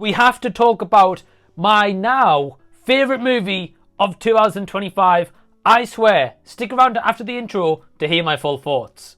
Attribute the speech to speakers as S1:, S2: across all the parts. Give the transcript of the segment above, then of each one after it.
S1: we have to talk about my now favourite movie of 2025, I swear. Stick around after the intro to hear my full thoughts.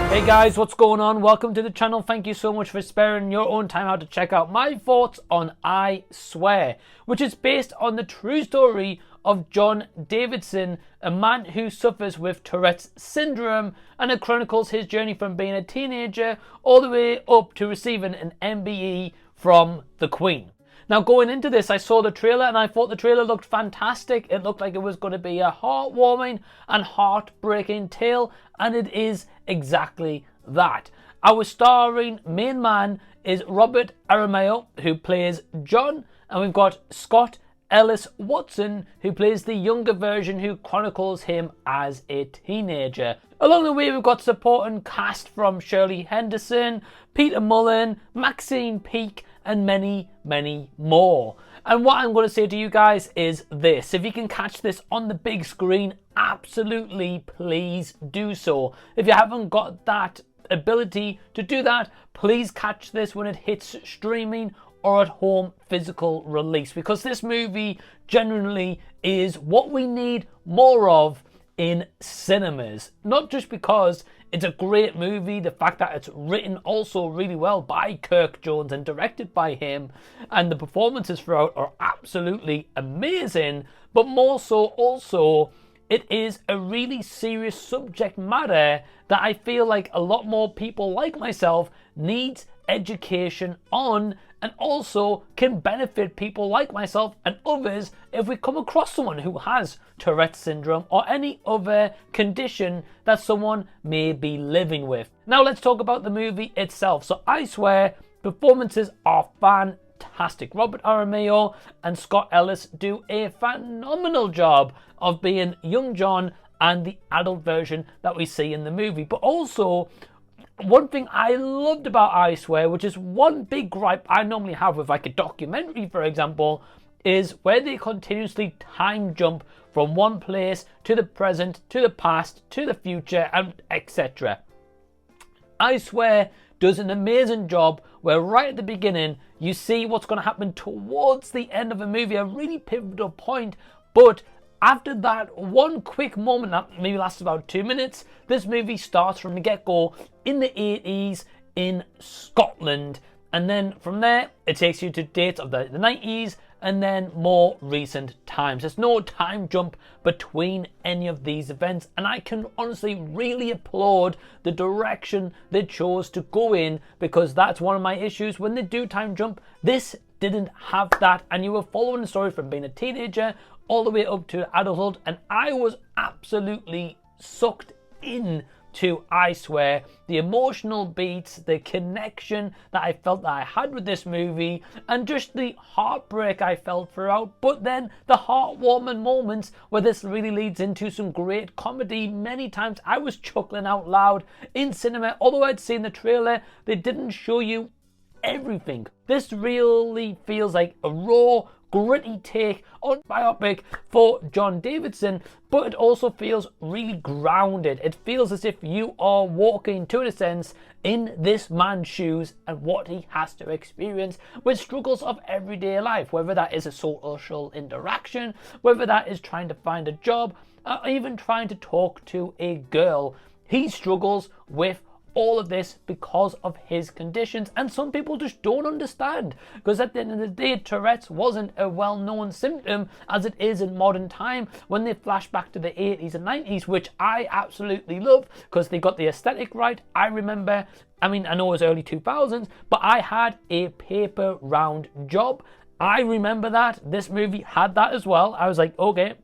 S1: Hey guys, what's going on? Welcome to the channel. Thank you so much for sparing your own time out to check out my thoughts on I Swear, which is based on the true story of John Davidson, a man who suffers with Tourette's syndrome, and it chronicles his journey from being a teenager all the way up to receiving an MBE from the Queen. Now, going into this, I saw the trailer and I thought the trailer looked fantastic. It looked like it was going to be a heartwarming and heartbreaking tale, and it is exactly that. Our starring main man is Robert Aramayo, who plays John, and we've got Scott Ellis Watson, who plays the younger version, who chronicles him as a teenager. Along the way, we've got supporting cast from Shirley, Henderson, Peter Mullan, Maxine, Peake, and many, many more. And what I'm going to say to you guys is this: if you can catch this on the big screen, absolutely please do so. If you haven't got that ability to do that, please catch this when it hits streaming or at home physical release, because this movie genuinely is what we need more of in cinemas. Not just because it's a great movie, the fact that it's written also really well by Kirk Jones and directed by him, and the performances throughout are absolutely amazing, but more so also it is a really serious subject matter that I feel like a lot more people like myself needs education on, and also can benefit people like myself and others if we come across someone who has Tourette syndrome or any other condition that someone may be living with. Now let's talk about the movie itself. So I Swear, performances are fantastic. Robert Aramayo and Scott Ellis do a phenomenal job of being young John and the adult version that we see in the movie. But also, one thing I loved about I Swear, which is one big gripe I normally have with like a documentary, for example, is where they continuously time jump from one place to the present, to the past, to the future, and etc. I Swear does an amazing job where right at the beginning you see what's going to happen towards the end of the movie, a really pivotal point, but after that one quick moment that maybe lasts about 2 minutes, this movie starts from the get-go in the 80s in Scotland, and then from there it takes you to dates of the 90s and then more recent times. There's no time jump between any of these events, and I can honestly really applaud the direction they chose to go in, because that's one of my issues when they do time jump. This didn't have that, and you were following the story from being a teenager all the way up to adulthood, and I was absolutely sucked in to I Swear. The emotional beats, the connection that I felt that I had with this movie, and just the heartbreak I felt throughout, but then the heartwarming moments where this really leads into some great comedy. Many times I was chuckling out loud in cinema. Although I'd seen the trailer, they didn't show you everything. This really feels like a raw, gritty take on biopic for John Davidson, but it also feels really grounded. It feels as if you are walking, to a sense, in this man's shoes and what he has to experience with struggles of everyday life, whether that is a social interaction, whether that is trying to find a job, or even trying to talk to a girl. He struggles with all of this because of his conditions, and some people just don't understand, because at the end of the day, Tourette's wasn't a well-known symptom as it is in modern time when they flash back to the 80s and 90s, which I absolutely love because they got the aesthetic right. I remember, I know it was early 2000s, but I had a paper round job. I remember that. This movie had that as well. I was like, okay.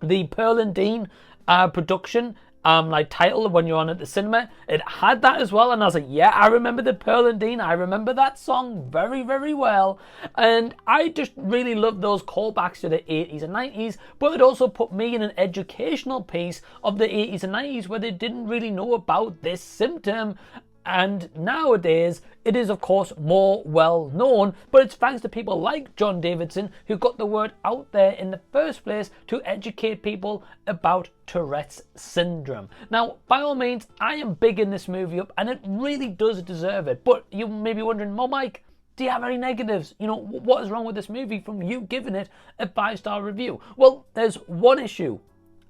S1: The Pearl and Dean production title when you're on at the cinema, it had that as well, and I was like, yeah, I remember the Pearl and Dean, I remember that song very, very well, and I just really loved those callbacks to the 80s and 90s, but it also put me in an educational piece of the 80s and 90s where they didn't really know about this symptom And nowadays, it is of course more well known, but it's thanks to people like John Davidson who got the word out there in the first place to educate people about Tourette's syndrome. Now, by all means, I am bigging this movie up and it really does deserve it. But you may be wondering, well, Mike, do you have any negatives? You know, what is wrong with this movie from you giving it a 5-star review? Well, there's one issue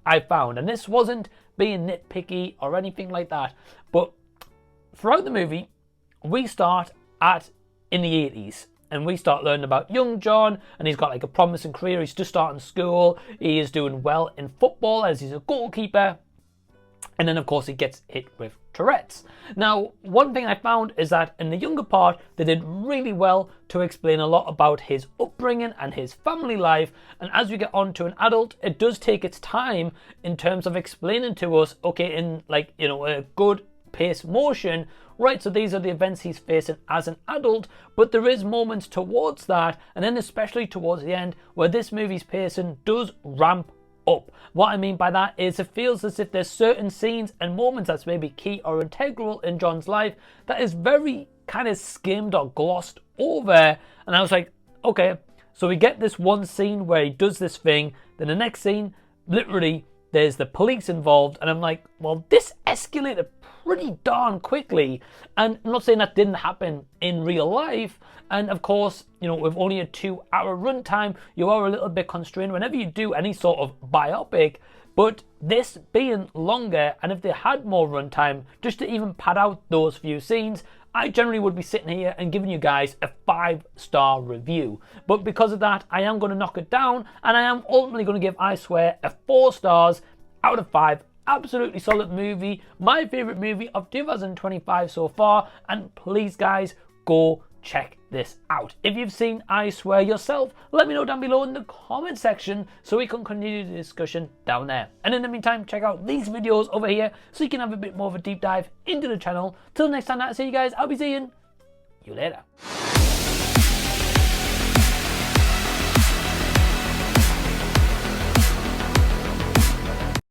S1: I found, and this wasn't being nitpicky or anything like that, but throughout the movie, we start in the 80s, and we start learning about young John, and he's got like a promising career. He's just starting school. He is doing well in football as he's a goalkeeper. And then, of course, he gets hit with Tourette's. Now, one thing I found is that in the younger part, they did really well to explain a lot about his upbringing and his family life. And as we get on to an adult, it does take its time in terms of explaining to us, okay, in like, you know, a good pace motion, right, so these are the events he's facing as an adult, but there is moments towards that, and then especially towards the end, where this movie's pacing does ramp up. What I mean by that is it feels as if there's certain scenes and moments that's maybe key or integral in John's life that is very kind of skimmed or glossed over, and I was like, okay, so we get this one scene where he does this thing, then the next scene, literally, there's the police involved, and I'm like, well, this escalated pretty darn quickly. And I'm not saying that didn't happen in real life. And of course, you know, with only a 2-hour runtime, you are a little bit constrained whenever you do any sort of biopic. But this being longer, and if they had more runtime, just to even pad out those few scenes, I generally would be sitting here and giving you guys a 5-star review. But because of that, I am going to knock it down, and I am ultimately going to give I Swear a 4 stars out of 5. Absolutely solid movie. My favourite movie of 2025 so far. And please, guys, go check this out. If you've seen I Swear yourself, let me know down below in the comment section so we can continue the discussion down there. And in the meantime, check out these videos over here so you can have a bit more of a deep dive into the channel. Till next time I see you guys, I'll be seeing you later.